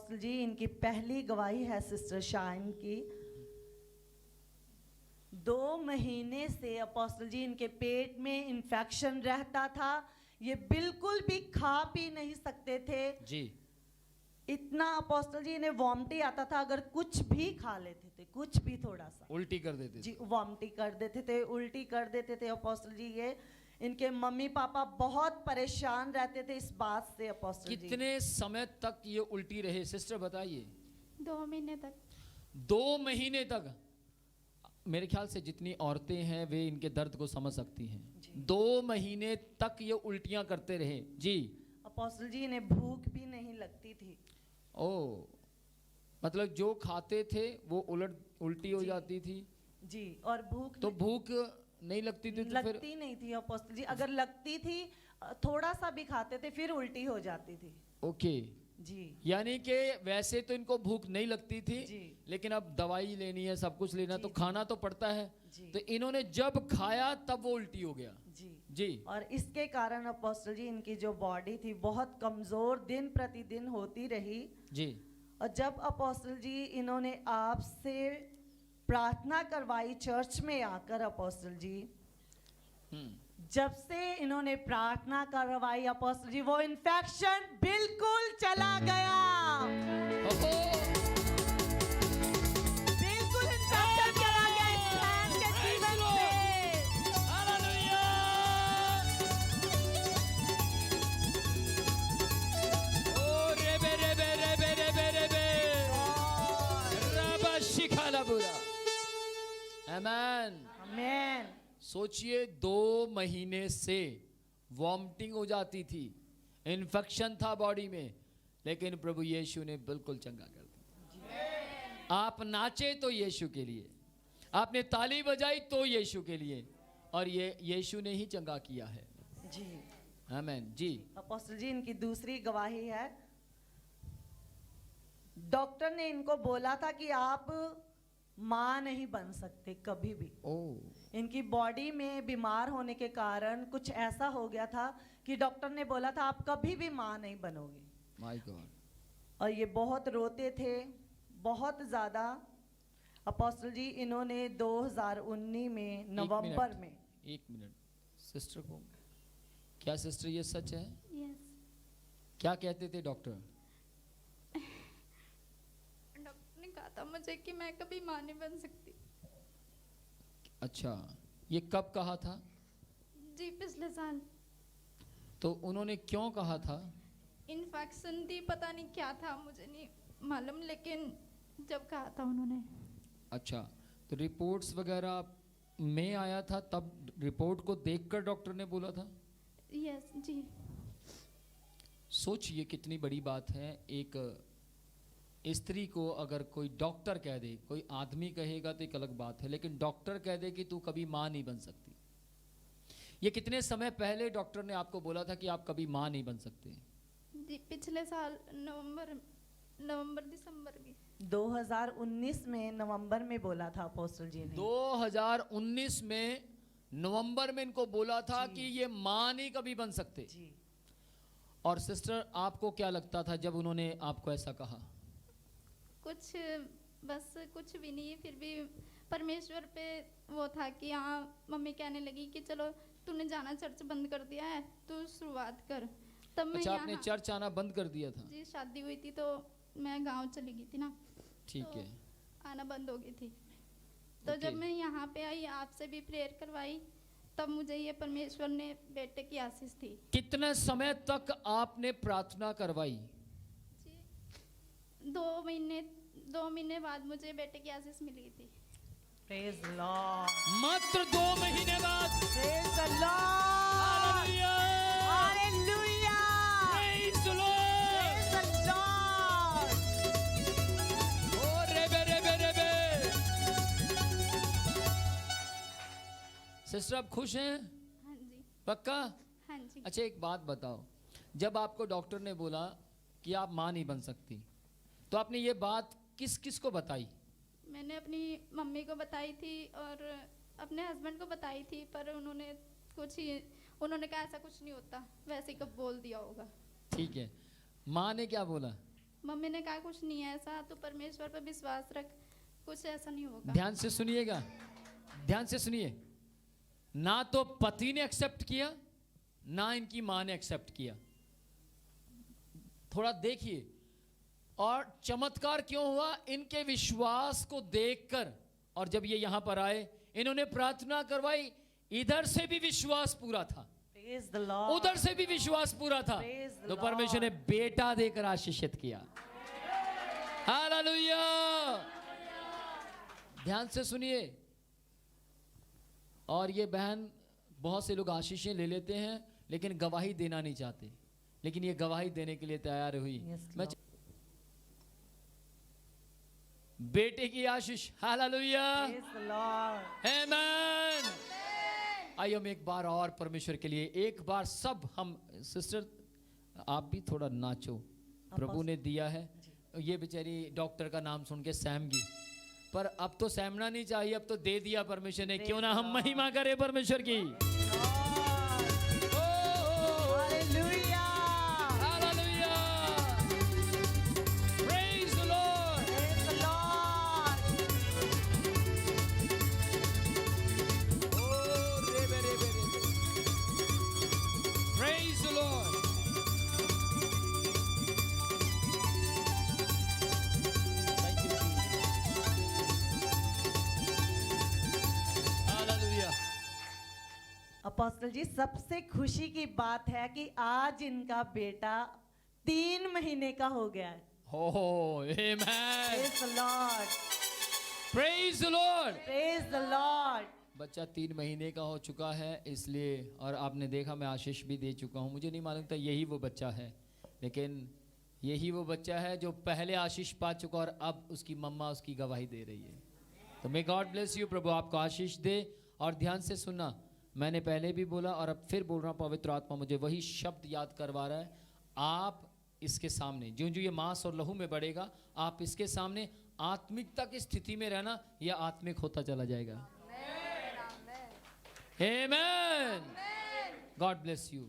Apostle जी इनकी पहली गवाही है सिस्टर शाइन की। 2 महीने से अपोस्टल जी इनके पेट में इन्फेक्शन रहता था, ये बिल्कुल भी खा पी नहीं सकते थे जी। इतना अपोस्टल जी इन्हें वॉमिटिंग आता था, अगर कुछ भी खा लेते थे, कुछ भी थोड़ा सा उल्टी कर देते जी थे। वॉमिटिंग कर देते थे, उल्टी कर देते थे अपोस्टल जी। ये इनके मम्मी पापा बहुत परेशान रहते थे इस बात से अपोस्टल जी। कितने समय तक ये उल्टी रहे सिस्टर बताइए? 2 महीने तक। 2 महीने तक। मेरे ख्याल से जितनी औरतें हैं वे इनके दर्द को समझ सकती हैं। 2 महीने तक ये उल्टियां करते रहे जी। अपोस्टल जी इन्हें भूख भी नहीं लगती थी। ओ, मतलब जो खाते थे वो उल्टी हो जाती थी जी, और भूख तो भूख नहीं लगती थी तो लगती फिर नहीं थी अपोस्टल जी, अगर लगती थी थोड़ा सा भी खाते थे फिर उल्टी हो जाती थी ओके। जी। यानी कि वैसे तो इनको भूख नहीं लगती थी जी। लेकिन अब दवाई लेनी है, सब कुछ लेना, जी, तो जी। खाना तो पड़ता है। जी। तो इन्होंने जब खाया तब वो उल्टी हो गया जी जी। और इसके कारण अपोस्टल जी इनकी जो बॉडी थी बहुत कमजोर दिन प्रतिदिन होती रही। जी। और जब अपोस्टल जी इन्होंने आपसे प्रार्थना करवाई चर्च में आकर अपोस्टल जी, जब से इन्होंने प्रार्थना करवाई अपोस्टल जी वो इन्फेक्शन बिल्कुल चला गया। ओहो, बिल्कुल इन्फेक्शन चला गया इस बहन के जीवन से। हालेलुया। ओ रेबे रेबे रेबे रेबे रेबे रबा शिखाला बुरा। आमेन। आमेन। सोचिए 2 महीने से वॉमिटिंग हो जाती थी, इन्फेक्शन था बॉडी में, लेकिन प्रभु यीशु ने बिल्कुल चंगा कर दिया। आप नाचे तो यीशु के लिए, आपने ताली बजाई तो यीशु के लिए, और ये यीशु ने ही चंगा किया है जी। आमेन जी। अपोस्टल जी इनकी दूसरी गवाही है, डॉक्टर ने इनको बोला था कि आप मां नहीं बन सकते कभी भी। इनकी बॉडी में बीमार होने के कारण कुछ ऐसा हो गया था कि डॉक्टर ने बोला था आप कभी भी मां नहीं बनोगे। My God. और ये बहुत रोते थे, बहुत ज़्यादा। अपोस्टल जी इन्होंने 2019 में नवंबर में। एक मिनट सिस्टर को, क्या सिस्टर ये सच है? यस। क्या कहते थे डॉक्टर? डॉक्टर ने कहा था मुझे कि मैं कभी मां नहीं बन सकती। अच्छा, ये कब कहा था? जी पिछले साल। तो उन्होंने क्यों कहा था? इन्फेक्शन थी, पता नहीं क्या था, मुझे नहीं मालूम, लेकिन जब कहा था उन्होंने। अच्छा, तो रिपोर्ट्स वगैरह में आया था, तब रिपोर्ट को देखकर डॉक्टर ने बोला था? यस जी। सोचिए कितनी बड़ी बात है। एक स्त्री को अगर कोई डॉक्टर कह दे, कोई आदमी कहेगा तो एक अलग बात है, लेकिन डॉक्टर कह दे कि तू कभी मां नहीं बन सकती। ये कितने समय पहले डॉक्टर ने आपको बोला था कि आप कभी मां नहीं बन सकते? जी पिछले साल नवंबर दिसंबर में। 2019 में नवंबर में बोला था अपोस्टल जी ने। 2019 में नवंबर में इनको बोला था कि ये मां नहीं कभी बन सकते जी। और सिस्टर आपको क्या लगता था जब उन्होंने आपको ऐसा कहा? कुछ बस कुछ भी नहीं, फिर भी परमेश्वर पे वो था कि हाँ, मम्मी कहने लगी कि चलो तूने जाना चर्च बंद कर दिया है, तू शुरुआत कर। तब मैं अच्छा, आपने यहाँ चर्च आना बंद कर दिया था? जी शादी हुई थी तो मैं गांव चली गई थी ना, ठीक तो है। आना बंद हो गई थी। तो ओके। जब मैं यहाँ पे आई, आपसे भी प्रेयर करवाई, तब मुझे ये परमेश्वर ने बेटे की आशीष थी। कितने समय तक आपने प्रार्थना करवाई? जी 2 महीने बाद मुझे बेटे की आशीष मिल गई थी। Praise the Lord. मात्र 2 महीने बाद। Praise the Lord. Hallelujah. Hallelujah. Praise the Lord. Praise the Lord. ओ रेबे रेबे रेबे। सिस्टर आप खुश हैं? हाँ जी। पक्का? हाँ जी। अच्छा एक बात बताओ, जब आपको डॉक्टर ने बोला कि आप मां नहीं बन सकती, तो आपने ये बात किस किस को बताई? मैंने अपनी मम्मी को बताई थी और अपने हस्बैंड को बताई थी, पर उन्होंने कहा ऐसा कुछ नहीं होता, वैसे ही कब बोल दिया होगा। ठीक है, माँ ने क्या बोला? मम्मी ने कहा कुछ नहीं है ऐसा, तो परमेश्वर पर विश्वास रख, कुछ ऐसा नहीं होगा। ध्यान से सुनिएगा, ध्यान से सुनिए। ना तो पति ने एक्सेप्ट किया, ना इनकी मां ने एक्सेप्ट किया। थोड़ा देखिए, और चमत्कार क्यों हुआ? इनके विश्वास को देखकर। और जब ये यहां पर आए, इन्होंने प्रार्थना करवाई, इधर से भी विश्वास पूरा था, Praise the Lord. उधर से भी विश्वास पूरा था, Praise the तो परमेश्वर ने बेटा देकर आशीषित किया। हालेलुया। ध्यान से सुनिए। और ये बहन, बहुत से लोग आशीषें ले लेते हैं लेकिन गवाही देना नहीं चाहते, लेकिन ये गवाही देने के लिए तैयार हुई। Yes, मैं Lord. बेटे की आशीष। Hallelujah, Praise the Lord. आमीन। आइए हम एक बार और परमेश्वर के लिए, एक बार सब हम, सिस्टर आप भी थोड़ा नाचो। प्रभु ने दिया है। ये बेचारी डॉक्टर का नाम सुन के सैमगी, पर अब तो सहमना नहीं चाहिए, अब तो दे दिया परमेश्वर ने। क्यों ना हम महिमा करें परमेश्वर की। Hallelujah. Hallelujah, praise the Lord. Praise the Lord. Praise the Lord. Thank you, Jesus. Hallelujah. Apostle ji, सबसे खुशी की बात है कि आज इनका बेटा 3 महीने का हो गया है। Oh, amen. Praise the Lord. Praise the Lord. Praise the Lord. बच्चा 3 महीने का हो चुका है, इसलिए, और आपने देखा मैं आशीष भी दे चुका हूँ। मुझे नहीं मालूम था यही वो बच्चा है, लेकिन यही वो बच्चा है जो पहले आशीष पा चुका और अब उसकी मम्मा उसकी गवाही दे रही है। तो मे गॉड ब्लेस यू, प्रभु आपको आशीष दे। और ध्यान से सुनना, मैंने पहले भी बोला और अब फिर बोल रहा हूँ, पवित्र आत्मा मुझे वही शब्द याद करवा रहा है। आप इसके सामने, जो जो ये मांस और लहू में बढ़ेगा, आप इसके सामने आत्मिकता की स्थिति में रहना, यह आत्मिक होता चला जाएगा। Amen. God bless you.